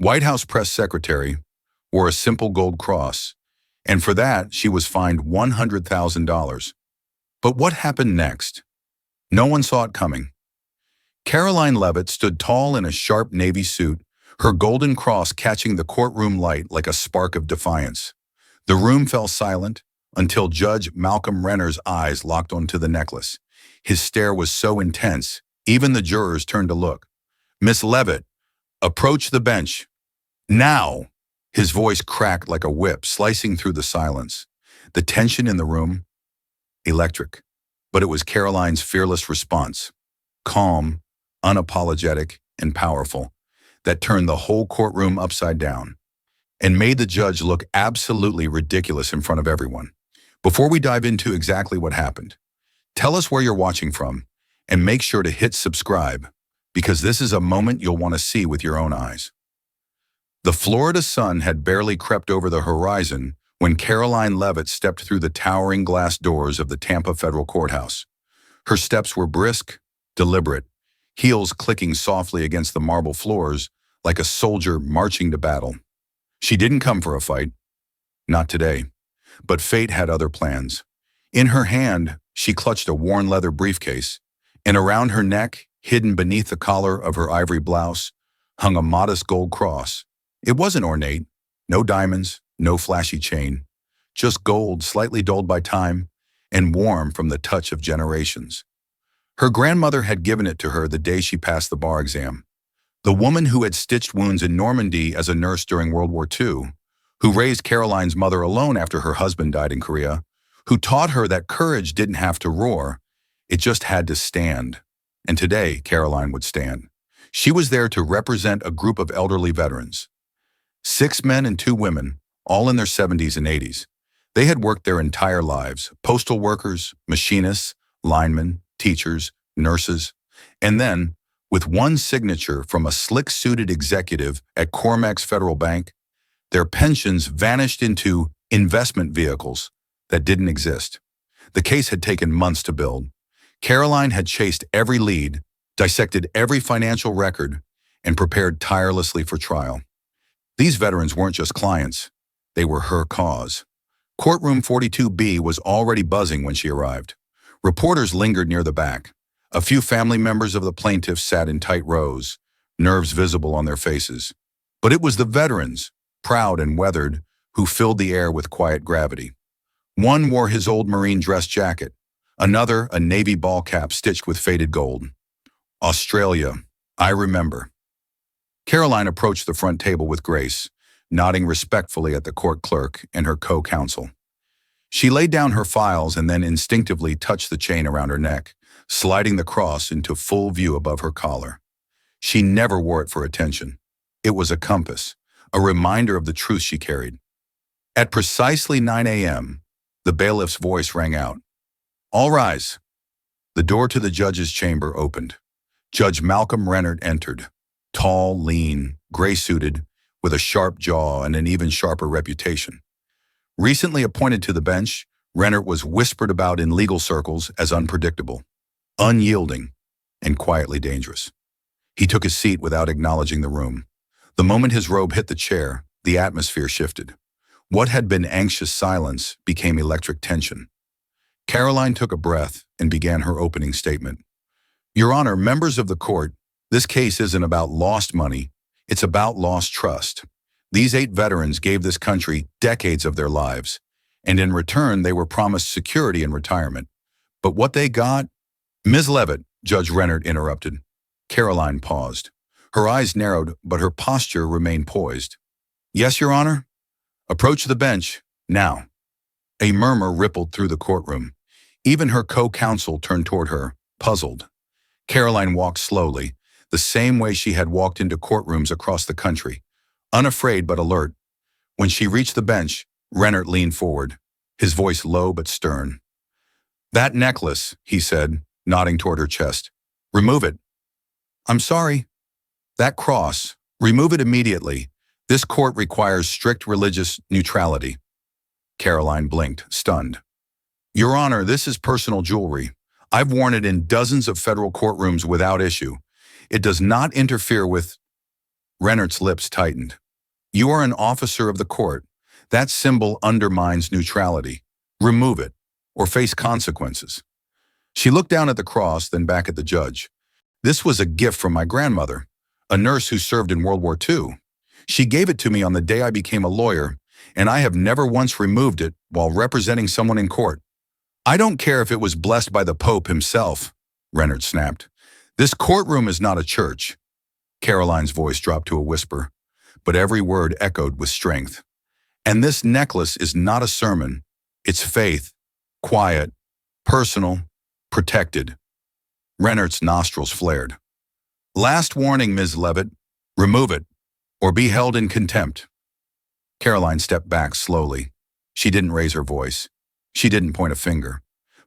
White House press secretary, wore a simple gold cross, and for that she was fined $100,000. But what happened next? No one saw it coming. Karoline Leavitt stood tall in a sharp navy suit, her golden cross catching the courtroom light like a spark of defiance. The room fell silent until Judge Malcolm Renner's eyes locked onto the necklace. His stare was so intense, even the jurors turned to look. "Miss Leavitt, approach the bench. Now!" His voice cracked like a whip, slicing through the silence. The tension in the room? Electric. But it was Karoline's fearless response. Calm, unapologetic, and powerful, that turned the whole courtroom upside down and made the judge look absolutely ridiculous in front of everyone. Before we dive into exactly what happened, tell us where you're watching from and make sure to hit subscribe because this is a moment you'll want to see with your own eyes. The Florida sun had barely crept over the horizon when Karoline Leavitt stepped through the towering glass doors of the Tampa Federal Courthouse. Her steps were brisk, deliberate, heels clicking softly against the marble floors like a soldier marching to battle. She didn't come for a fight. Not today. But fate had other plans. In her hand, she clutched a worn leather briefcase, and around her neck, hidden beneath the collar of her ivory blouse, hung a modest gold cross. It wasn't ornate, no diamonds, no flashy chain, just gold slightly dulled by time and warm from the touch of generations. Her grandmother had given it to her the day she passed the bar exam. The woman who had stitched wounds in Normandy as a nurse during World War II, who raised Karoline's mother alone after her husband died in Korea, who taught her that courage didn't have to roar, it just had to stand. And today, Karoline would stand. She was there to represent a group of elderly veterans. 6 men and 2 women, all in their 70s and 80s. They had worked their entire lives, postal workers, machinists, linemen, teachers, nurses, and then, with one signature from a slick-suited executive at Cormex Federal Bank, their pensions vanished into investment vehicles that didn't exist. The case had taken months to build. Karoline had chased every lead, dissected every financial record, and prepared tirelessly for trial. These veterans weren't just clients, they were her cause. Courtroom 42B was already buzzing when she arrived. Reporters lingered near the back. A few family members of the plaintiffs sat in tight rows, nerves visible on their faces. But it was the veterans, proud and weathered, who filled the air with quiet gravity. One wore his old Marine dress jacket, another a navy ball cap stitched with faded gold. Australia, I remember. Karoline approached the front table with grace, nodding respectfully at the court clerk and her co-counsel. She laid down her files and then instinctively touched the chain around her neck, sliding the cross into full view above her collar. She never wore it for attention. It was a compass, a reminder of the truth she carried. At precisely 9 a.m., the bailiff's voice rang out. "All rise." The door to the judge's chamber opened. Judge Malcolm Renner entered, tall, lean, gray-suited, with a sharp jaw and an even sharper reputation. Recently appointed to the bench, Renner was whispered about in legal circles as unpredictable, unyielding, and quietly dangerous. He took his seat without acknowledging the room. The moment his robe hit the chair, the atmosphere shifted. What had been anxious silence became electric tension. Karoline took a breath and began her opening statement. "Your Honor, members of the court, this case isn't about lost money, it's about lost trust. These 8 veterans gave this country decades of their lives, and in return they were promised security and retirement. But what they got—" "Ms. Leavitt," Judge Renner interrupted. Karoline paused. Her eyes narrowed, but her posture remained poised. "Yes, Your Honor? Approach the bench, now." A murmur rippled through the courtroom. Even her co-counsel turned toward her, puzzled. Karoline walked slowly, the same way she had walked into courtrooms across the country, unafraid but alert. When she reached the bench, Renner leaned forward, his voice low but stern. "That necklace," he said, nodding toward her chest. "Remove it." "I'm sorry." "That cross. Remove it immediately. This court requires strict religious neutrality." Karoline blinked, stunned. "Your Honor, this is personal jewelry. I've worn it in dozens of federal courtrooms without issue. It does not interfere with—" Rennert's lips tightened. You are an officer of the court. That symbol undermines neutrality. Remove it, or face consequences. She looked down at the cross, then back at the judge. This was a gift from my grandmother, a nurse who served in World War II. She gave it to me on the day I became a lawyer, and I have never once removed it while representing someone in court. I don't care if it was blessed by the Pope himself, Rennert snapped. This courtroom is not a church. Karoline's voice dropped to a whisper, but every word echoed with strength. And this necklace is not a sermon. It's faith, quiet, personal, protected. Rennert's nostrils flared. Last warning, Ms. Levitt. Remove it, or be held in contempt. Karoline stepped back slowly. She didn't raise her voice. She didn't point a finger.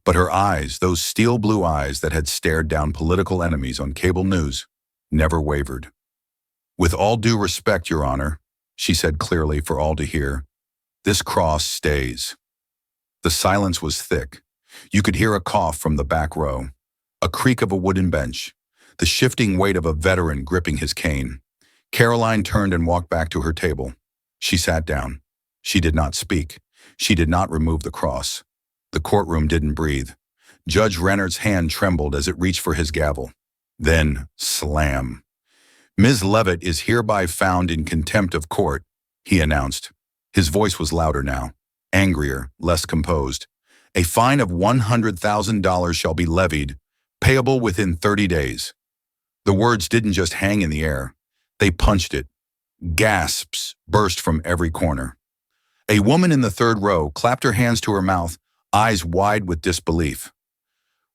But her eyes, those steel blue eyes that had stared down political enemies on cable news, never wavered. With all due respect, Your Honor, she said clearly for all to hear, this cross stays. The silence was thick. You could hear a cough from the back row, a creak of a wooden bench, the shifting weight of a veteran gripping his cane. Karoline turned and walked back to her table. She sat down. She did not speak. She did not remove the cross. The courtroom didn't breathe. Judge Rennert's hand trembled as it reached for his gavel. Then, slam. Ms. Levitt is hereby found in contempt of court, he announced. His voice was louder now, angrier, less composed. A fine of $100,000 shall be levied, payable within 30 days. The words didn't just hang in the air. They punched it. Gasps burst from every corner. A woman in the third row clapped her hands to her mouth, eyes wide with disbelief.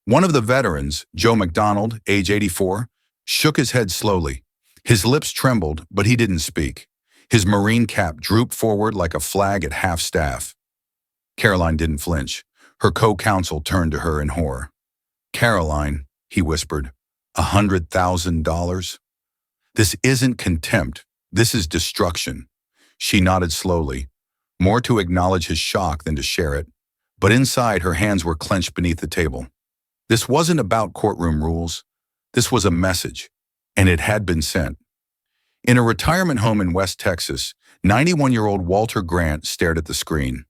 One of the veterans, Joe McDonald, age 84, shook his head slowly. His lips trembled, but he didn't speak. His Marine cap drooped forward like a flag at half-staff. Karoline didn't flinch. Her co-counsel turned to her in horror. Karoline, he whispered, $100,000? This isn't contempt. This is destruction. She nodded slowly, more to acknowledge his shock than to share it. But inside, her hands were clenched beneath the table. This wasn't about courtroom rules. This was a message, and it had been sent. In a retirement home in West Texas, 91-year-old Walter Grant stared at the screen.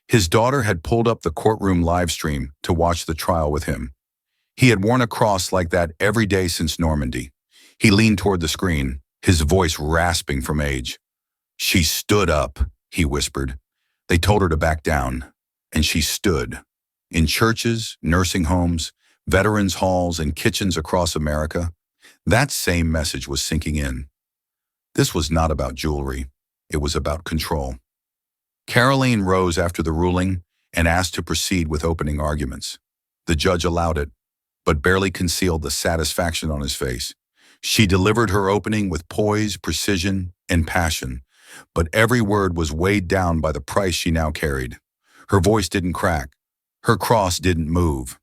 His daughter had pulled up the courtroom live stream to watch the trial with him. He had worn a cross like that every day since Normandy. He leaned toward the screen, his voice rasping from age. She stood up, he whispered. They told her to back down, and she stood. In churches, nursing homes, veterans' halls, and kitchens across America, that same message was sinking in. This was not about jewelry. It was about control. Karoline rose after the ruling and asked to proceed with opening arguments. The judge allowed it, but barely concealed the satisfaction on his face. She delivered her opening with poise, precision, and passion, but every word was weighed down by the price she now carried. Her voice didn't crack. Her cross didn't move.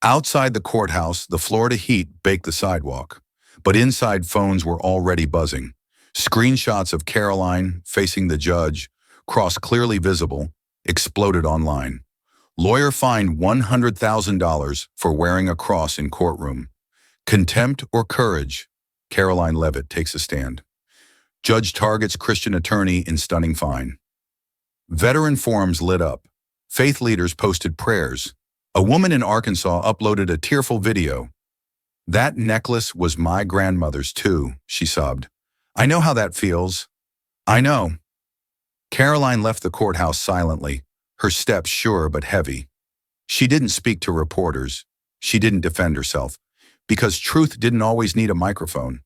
Outside the courthouse, the Florida heat baked the sidewalk, but inside phones were already buzzing. Screenshots of Karoline facing the judge, cross clearly visible, exploded online. Lawyer fined $100,000 for wearing a cross in courtroom. Contempt or courage? Karoline Levitt takes a stand. Judge targets Christian attorney in stunning fine. Veteran forums lit up. Faith leaders posted prayers. A woman in Arkansas uploaded a tearful video. That necklace was my grandmother's too, she sobbed. I know how that feels. I know. Karoline left the courthouse silently, her steps sure but heavy. She didn't speak to reporters. She didn't defend herself, because truth didn't always need a microphone.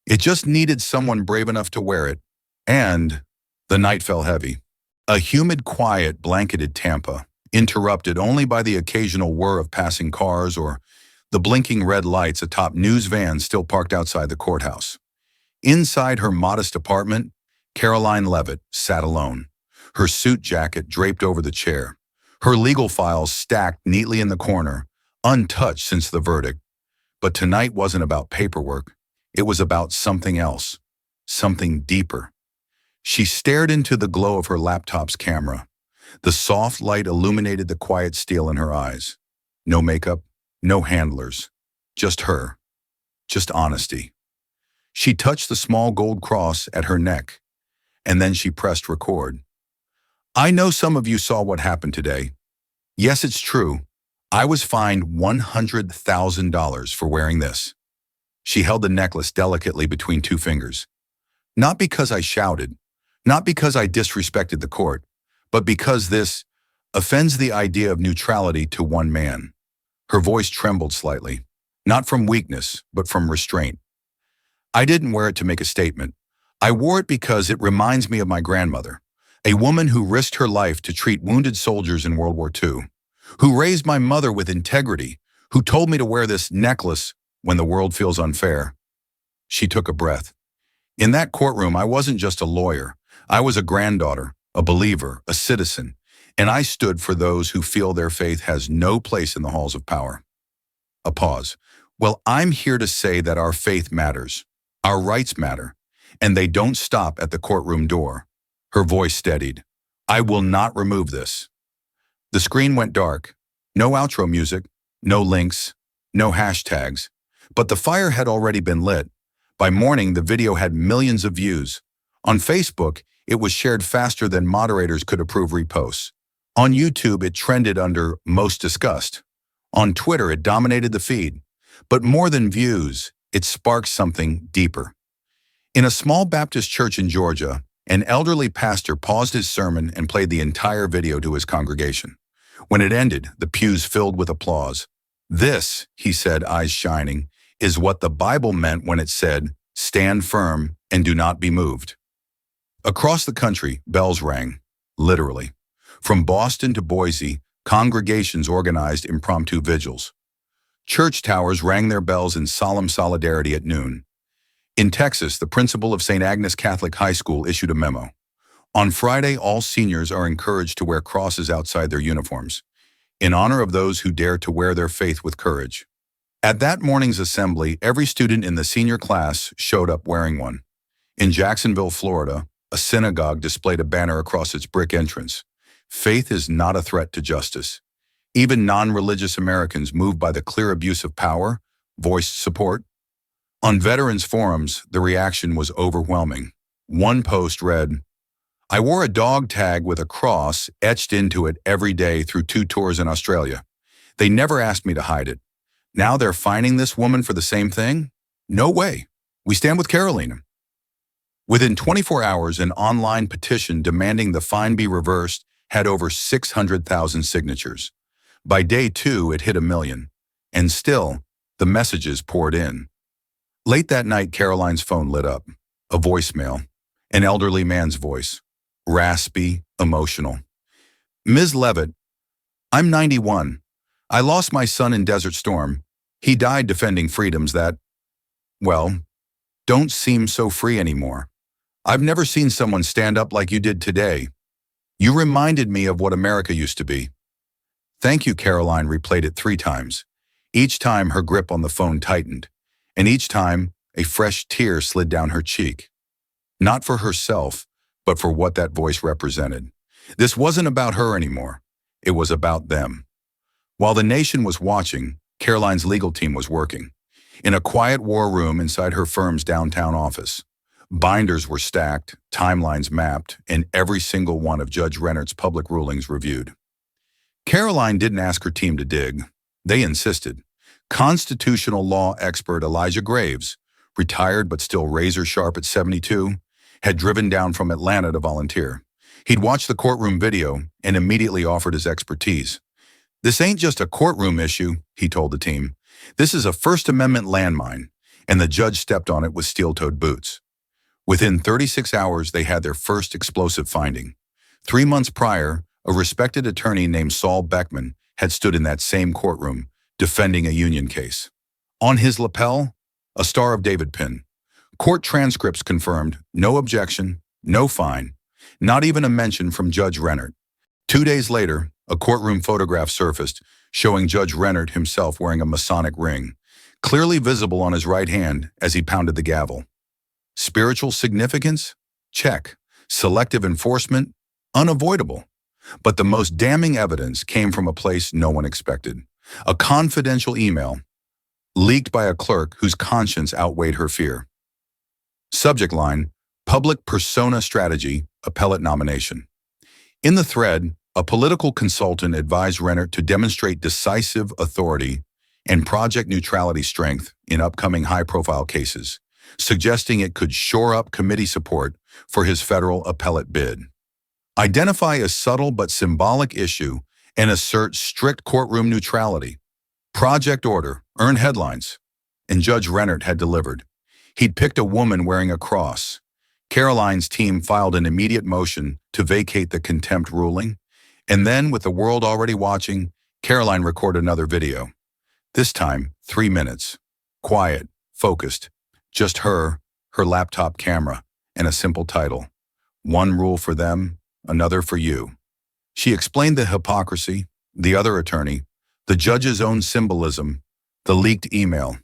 It just needed someone brave enough to wear it. And the night fell heavy. A humid quiet blanketed Tampa, interrupted only by the occasional whir of passing cars or the blinking red lights atop news vans still parked outside the courthouse. Inside her modest apartment, Karoline Levitt sat alone, her suit jacket draped over the chair, her legal files stacked neatly in the corner, untouched since the verdict. But tonight wasn't about paperwork. It was about something else, something deeper. She stared into the glow of her laptop's camera. The soft light illuminated the quiet steel in her eyes. No makeup, no handlers, just her, just honesty. She touched the small gold cross at her neck, and then she pressed record. I know some of you saw what happened today. Yes, it's true. I was fined $100,000 for wearing this. She held the necklace delicately between two fingers. Not because I shouted, not because I disrespected the court, but because this offends the idea of neutrality to one man. Her voice trembled slightly, not from weakness, but from restraint. I didn't wear it to make a statement. I wore it because it reminds me of my grandmother, a woman who risked her life to treat wounded soldiers in World War II, who raised my mother with integrity, who told me to wear this necklace when the world feels unfair. She took a breath. In that courtroom, I wasn't just a lawyer. I was a granddaughter, a believer, a citizen, and I stood for those who feel their faith has no place in the halls of power. A pause. Well, I'm here to say that our faith matters. Our rights matter, and they don't stop at the courtroom door. Her voice steadied. I will not remove this. The screen went dark. No outro music, no links, no hashtags. But the fire had already been lit. By morning, the video had millions of views. On Facebook, it was shared faster than moderators could approve reposts. On YouTube, it trended under Most Discussed. On Twitter, it dominated the feed. But more than views, it sparked something deeper. In a small Baptist church in Georgia, an elderly pastor paused his sermon and played the entire video to his congregation. When it ended, the pews filled with applause. This, he said, eyes shining, is what the Bible meant when it said, stand firm and do not be moved. Across the country, bells rang, literally. From Boston to Boise, congregations organized impromptu vigils. Church towers rang their bells in solemn solidarity at noon. In Texas, the principal of St. Agnes Catholic High School issued a memo. On Friday, all seniors are encouraged to wear crosses outside their uniforms, in honor of those who dare to wear their faith with courage. At that morning's assembly, every student in the senior class showed up wearing one. In Jacksonville, Florida, a synagogue displayed a banner across its brick entrance. Faith is not a threat to justice. Even non-religious Americans moved by the clear abuse of power voiced support. On veterans forums, the reaction was overwhelming. One post read, I wore a dog tag with a cross etched into it every day through 2 tours in Australia. They never asked me to hide it. Now they're fining this woman for the same thing? No way. We stand with Karoline. Within 24 hours, an online petition demanding the fine be reversed had over 600,000 signatures. By day 2, it hit 1 million. And still, the messages poured in. Late that night, Karoline's phone lit up. A voicemail. An elderly man's voice. Raspy, emotional. Ms. Levitt, I'm 91. I lost my son in Desert Storm. He died defending freedoms that, well, don't seem so free anymore. I've never seen someone stand up like you did today. You reminded me of what America used to be. Thank you, Karoline replayed it 3 times. Each time her grip on the phone tightened, and each time a fresh tear slid down her cheek. Not for herself, but for what that voice represented. This wasn't about her anymore. It was about them. While the nation was watching, Karoline's legal team was working. In a quiet war room inside her firm's downtown office, binders were stacked, timelines mapped, and every single one of Judge Rennert's public rulings reviewed. Karoline didn't ask her team to dig. They insisted. Constitutional law expert Elijah Graves, retired but still razor-sharp at 72, had driven down from Atlanta to volunteer. He'd watched the courtroom video and immediately offered his expertise. This ain't just a courtroom issue, he told the team. This is a First Amendment landmine, and the judge stepped on it with steel-toed boots. Within 36 hours, they had their first explosive finding. 3 months prior, a respected attorney named Saul Beckman had stood in that same courtroom, defending a union case. On his lapel, a Star of David pin. Court transcripts confirmed no objection, no fine, not even a mention from Judge Rennert. 2 days later, a courtroom photograph surfaced showing Judge Rennert himself wearing a Masonic ring, clearly visible on his right hand as he pounded the gavel. Spiritual significance? Check. Selective enforcement? Unavoidable. But the most damning evidence came from a place no one expected. A confidential email leaked by a clerk whose conscience outweighed her fear. Subject line, public persona strategy, appellate nomination. In the thread, a political consultant advised Rennert to demonstrate decisive authority and project neutrality strength in upcoming high-profile cases, suggesting it could shore up committee support for his federal appellate bid. Identify a subtle but symbolic issue and assert strict courtroom neutrality. Project order, earn headlines. And Judge Rennert had delivered. He'd picked a woman wearing a cross. Karoline's team filed an immediate motion to vacate the contempt ruling, and then, with the world already watching, Karoline recorded another video. This time, 3 minutes. Quiet, focused. Just her laptop camera, and a simple title. One rule for them, another for you. She explained the hypocrisy, the other attorney, the judge's own symbolism, the leaked email.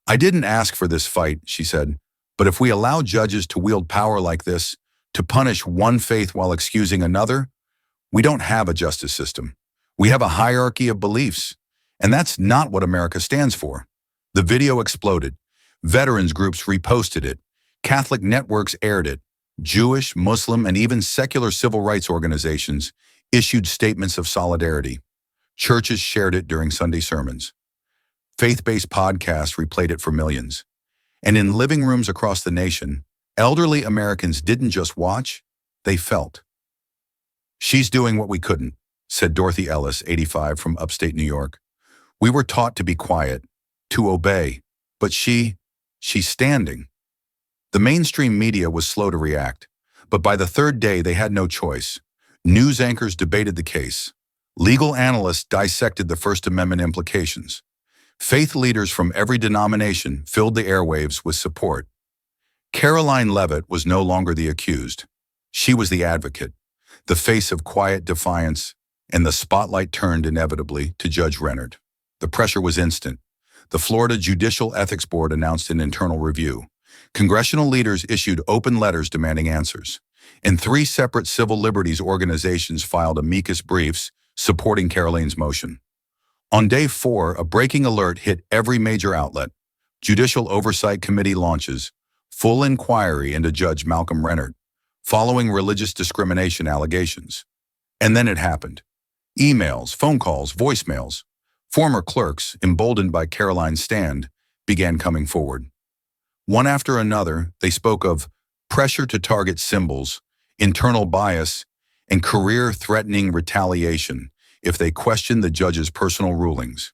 I didn't ask for this fight, she said, but if we allow judges to wield power like this, to punish one faith while excusing another, we don't have a justice system. We have a hierarchy of beliefs, and that's not what America stands for. The video exploded. Veterans groups reposted it. Catholic networks aired it. Jewish, Muslim, and even secular civil rights organizations issued statements of solidarity. Churches shared it during Sunday sermons. Faith-based podcasts replayed it for millions. And in living rooms across the nation, elderly Americans didn't just watch, they felt. She's doing what we couldn't, said Dorothy Ellis, 85, from upstate New York. We were taught to be quiet, to obey, but she's standing. The mainstream media was slow to react, but by the third day they had no choice. News anchors debated the case. Legal analysts dissected the First Amendment implications. Faith leaders from every denomination filled the airwaves with support. Karoline Leavitt was no longer the accused. She was the advocate, the face of quiet defiance, and the spotlight turned inevitably to Judge Rennert. The pressure was instant. The Florida Judicial Ethics Board announced an internal review. Congressional leaders issued open letters demanding answers, and 3 separate civil liberties organizations filed amicus briefs supporting Karoline's motion. On day 4, a breaking alert hit every major outlet. Judicial Oversight Committee launches full inquiry into Judge Malcolm Rennert, following religious discrimination allegations. And then it happened. Emails, phone calls, voicemails. Former clerks, emboldened by Karoline's stand, began coming forward. One after another, they spoke of pressure to target symbols, internal bias, and career-threatening retaliation if they questioned the judge's personal rulings.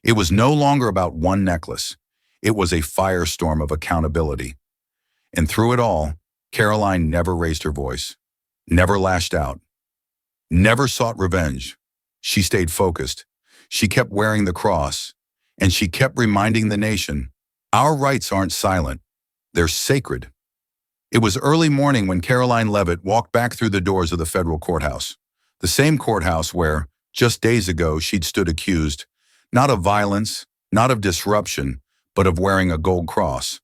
It was no longer about one necklace. It was a firestorm of accountability. And through it all, Karoline never raised her voice, never lashed out, never sought revenge. She stayed focused. She kept wearing the cross, and she kept reminding the nation, our rights aren't silent, they're sacred. It was early morning when Karoline Leavitt walked back through the doors of the federal courthouse, the same courthouse where, just days ago, she'd stood accused, not of violence, not of disruption, but of wearing a gold cross.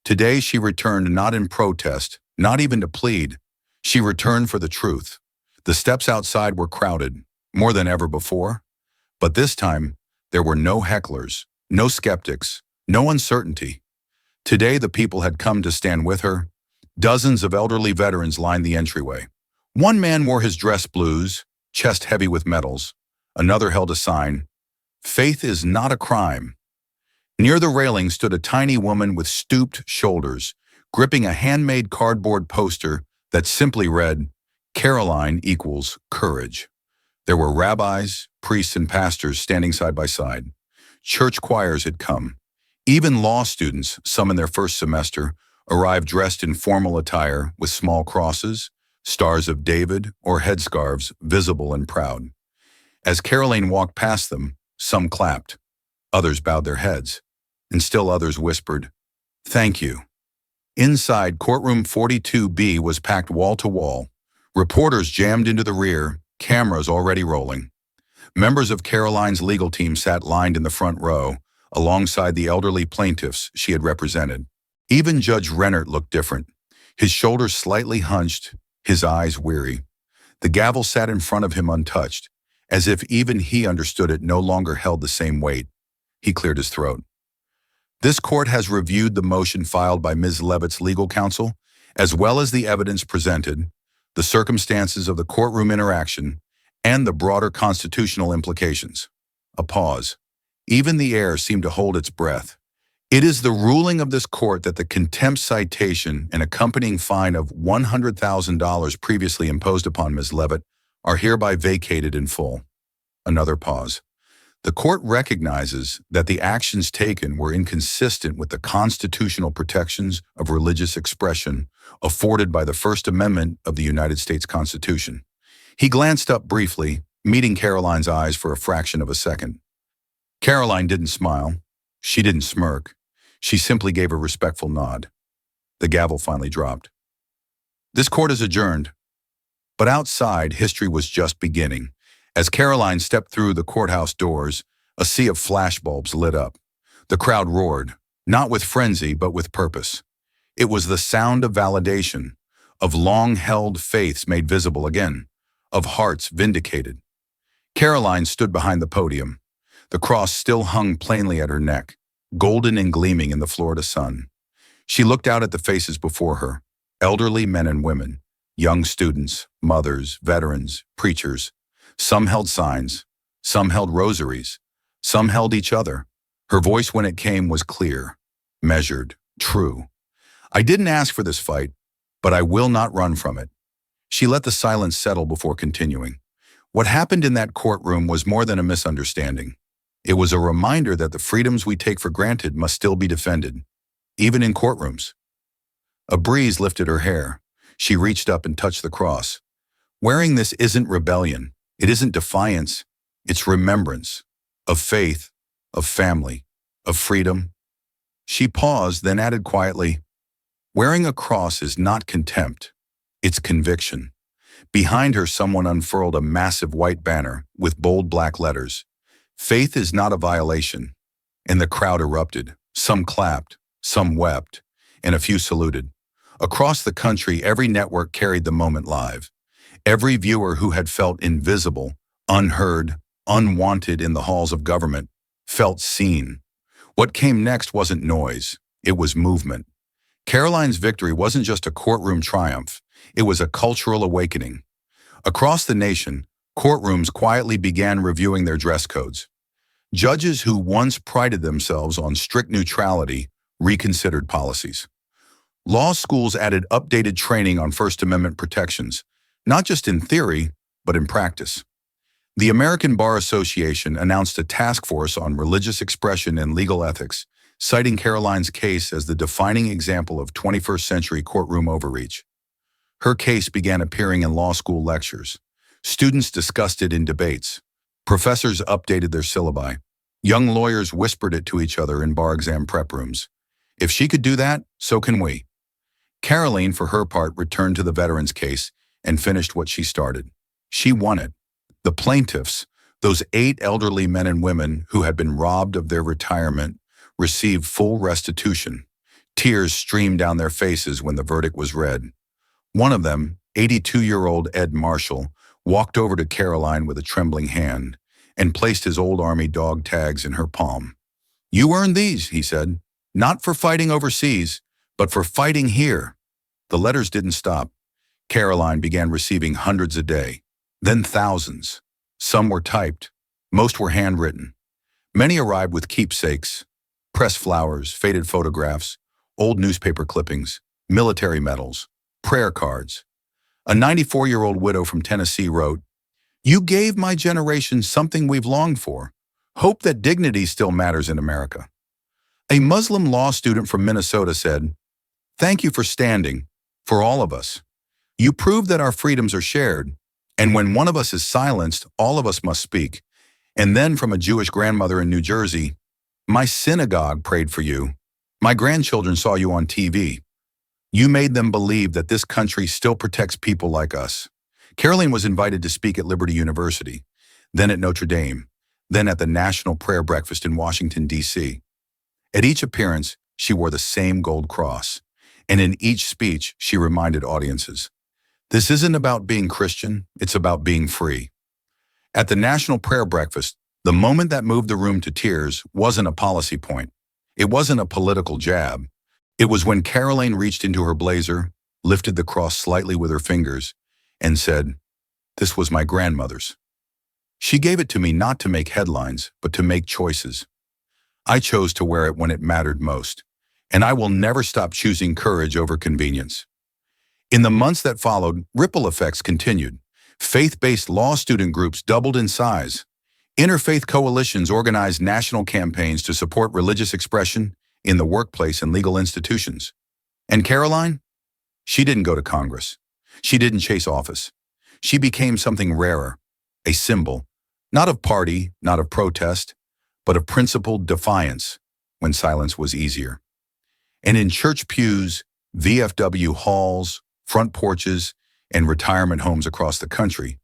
Today she returned not in protest, not even to plead. She returned for the truth. The steps outside were crowded, more than ever before. But this time, there were no hecklers, no skeptics, no uncertainty. Today the people had come to stand with her. Dozens of elderly veterans lined the entryway. One man wore his dress blues, chest heavy with medals. Another held a sign, "Faith is not a crime." Near the railing stood a tiny woman with stooped shoulders, gripping a handmade cardboard poster that simply read, "Karoline equals courage." There were rabbis, priests, and pastors standing side by side. Church choirs had come. Even law students, some in their first semester, arrived dressed in formal attire with small crosses, stars of David, or headscarves, visible and proud. As Karoline walked past them, some clapped, others bowed their heads, and still others whispered, "Thank you." Inside, courtroom 42B was packed wall to wall. Reporters jammed into the rear, cameras already rolling. Members of Karoline's legal team sat lined in the front row, alongside the elderly plaintiffs she had represented. Even Judge Rennert looked different, his shoulders slightly hunched, his eyes weary. The gavel sat in front of him untouched, as if even he understood it no longer held the same weight. He cleared his throat. This court has reviewed the motion filed by Ms. Levitt's legal counsel, as well as the evidence presented, the circumstances of the courtroom interaction, and the broader constitutional implications. A pause. Even the air seemed to hold its breath. It is the ruling of this court that the contempt citation and accompanying fine of $100,000 previously imposed upon Ms. Levitt are hereby vacated in full. Another pause. The court recognizes that the actions taken were inconsistent with the constitutional protections of religious expression afforded by the First Amendment of the United States Constitution. He glanced up briefly, meeting Karoline's eyes for a fraction of a second. Karoline didn't smile. She didn't smirk. She simply gave a respectful nod. The gavel finally dropped. This court is adjourned. But outside, history was just beginning. As Karoline stepped through the courthouse doors, a sea of flashbulbs lit up. The crowd roared, not with frenzy, but with purpose. It was the sound of validation, of long-held faiths made visible again, of hearts vindicated. Karoline stood behind the podium. The cross still hung plainly at her neck, golden and gleaming in the Florida sun. She looked out at the faces before her, elderly men and women, young students, mothers, veterans, preachers. Some held signs, some held rosaries, some held each other. Her voice when it came was clear, measured, true. I didn't ask for this fight, but I will not run from it. She let the silence settle before continuing. What happened in that courtroom was more than a misunderstanding. It was a reminder that the freedoms we take for granted must still be defended, even in courtrooms. A breeze lifted her hair. She reached up and touched the cross. Wearing this isn't rebellion. It isn't defiance. It's remembrance of faith, of family, of freedom. She paused, then added quietly, wearing a cross is not contempt. It's conviction. Behind her, someone unfurled a massive white banner with bold black letters. Faith is not a violation. And the crowd erupted. Some clapped, some wept, and a few saluted. Across the country, every network carried the moment live. Every viewer who had felt invisible, unheard, unwanted in the halls of government felt seen. What came next wasn't noise. It was movement. Karoline's victory wasn't just a courtroom triumph. It was a cultural awakening. Across the nation, courtrooms quietly began reviewing their dress codes. Judges who once prided themselves on strict neutrality reconsidered policies. Law schools added updated training on First Amendment protections, not just in theory, but in practice. The American Bar Association announced a task force on religious expression and legal ethics, citing Karoline's case as the defining example of 21st century courtroom overreach. Her case began appearing in law school lectures. Students discussed it in debates. Professors updated their syllabi. Young lawyers whispered it to each other in bar exam prep rooms. If she could do that, so can we. Karoline, for her part, returned to the veterans case and finished what she started. She won it. The plaintiffs, those 8 elderly men and women who had been robbed of their retirement, received full restitution. Tears streamed down their faces when the verdict was read. One of them, 82-year-old Ed Marshall, walked over to Karoline with a trembling hand and placed his old Army dog tags in her palm. "You earned these," he said, "not for fighting overseas, but for fighting here." The letters didn't stop. Karoline began receiving hundreds a day, then thousands. Some were typed. Most were handwritten. Many arrived with keepsakes, pressed flowers, faded photographs, old newspaper clippings, military medals, prayer cards. A 94-year-old widow from Tennessee wrote, "You gave my generation something we've longed for. Hope that dignity still matters in America." A Muslim law student from Minnesota said, "Thank you for standing, for all of us. You prove that our freedoms are shared, and when one of us is silenced, all of us must speak." And then from a Jewish grandmother in New Jersey, "My synagogue prayed for you. My grandchildren saw you on TV. You made them believe that this country still protects people like us." Karoline was invited to speak at Liberty University, then at Notre Dame, then at the National Prayer Breakfast in Washington, D.C. At each appearance, she wore the same gold cross, and in each speech, she reminded audiences, this isn't about being Christian, it's about being free. At the National Prayer Breakfast, the moment that moved the room to tears wasn't a policy point. It wasn't a political jab. It was when Karoline reached into her blazer, lifted the cross slightly with her fingers, and said, "This was my grandmother's. She gave it to me not to make headlines, but to make choices. I chose to wear it when it mattered most, and I will never stop choosing courage over convenience." In the months that followed, ripple effects continued. Faith-based law student groups doubled in size. Interfaith coalitions organized national campaigns to support religious expression in the workplace and legal institutions. And Karoline? She didn't go to Congress. She didn't chase office. She became something rarer, a symbol, not of party, not of protest, but of principled defiance when silence was easier. And in church pews, VFW halls, front porches, and retirement homes across the country,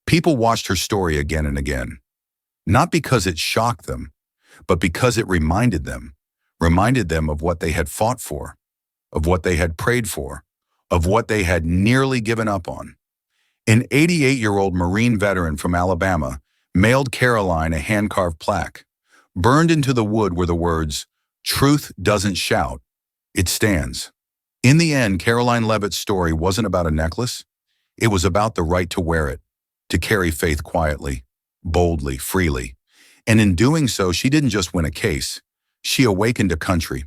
people watched her story again and again. Not because it shocked them, but because it reminded them of what they had fought for, of what they had prayed for, of what they had nearly given up on. An 88-year-old Marine veteran from Alabama mailed Karoline a hand-carved plaque. Burned into the wood were the words, "Truth doesn't shout, it stands." In the end, Karoline Leavitt's story wasn't about a necklace. It was about the right to wear it, to carry faith quietly, boldly, freely. And in doing so, she didn't just win a case. She awakened a country,